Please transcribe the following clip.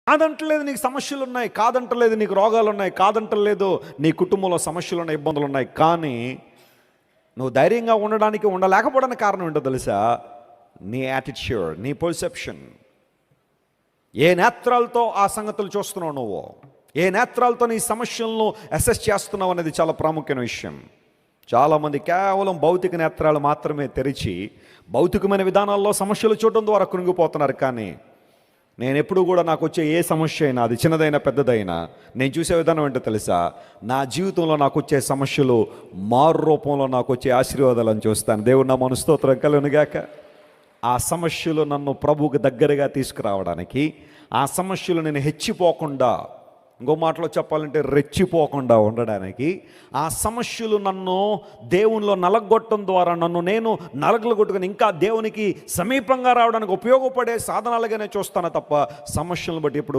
కాదంటలేదు నీకు సమస్యలు ఉన్నాయి, కాదంటలేదు నీకు రోగాలు ఉన్నాయి, కాదంటలేదు నీ కుటుంబంలో సమస్యలు ఉన్నాయి, ఇబ్బందులు ఉన్నాయి. కానీ నువ్వు ధైర్యంగా ఉండడానికి, ఉండలేకపోవడానికి కారణం ఏంటో తెలుసా? నీ యాటిట్యూడ్, నీ పర్సెప్షన్. ఏ నేత్రాలతో ఆ సంగతులు చూస్తున్నావు నువ్వు, ఏ నేత్రాలతో నీ సమస్యలను అసెస్ చేస్తున్నావు అనేది చాలా ప్రాముఖ్యమైన విషయం. చాలామంది కేవలం భౌతిక నేత్రాలు మాత్రమే తెరిచి భౌతికమైన విధానాల్లో సమస్యలు చూడడం ద్వారా కృంగిపోతున్నారు. కానీ నేను ఎప్పుడు కూడా నాకు వచ్చే ఏ సమస్య అయినా, అది చిన్నదైనా పెద్దదైనా, నేను చూసే విధానం ఏంటో తెలుసా? నా జీవితంలో నాకు వచ్చే సమస్యలు మారు రూపంలో నాకు వచ్చే ఆశీర్వాదాలను చూస్తాను. దేవుడు నా మనస్తోత్రం కలుగునుగాక. ఆ సమస్యలు నన్ను ప్రభువుకు దగ్గరగా తీసుకురావడానికి, ఆ సమస్యలు నేను హెచ్చిపోకుండా, ఇంకో మాటలో చెప్పాలంటే రెచ్చిపోకుండా ఉండడానికి, ఆ సమస్యలు నన్ను దేవునిలో నలగొట్టడం ద్వారా నన్ను నేను నలగొట్టుకుని ఇంకా దేవునికి సమీపంగా రావడానికి ఉపయోగపడే సాధనాలుగానే చూస్తాను తప్ప సమస్యలను బట్టి ఇప్పుడు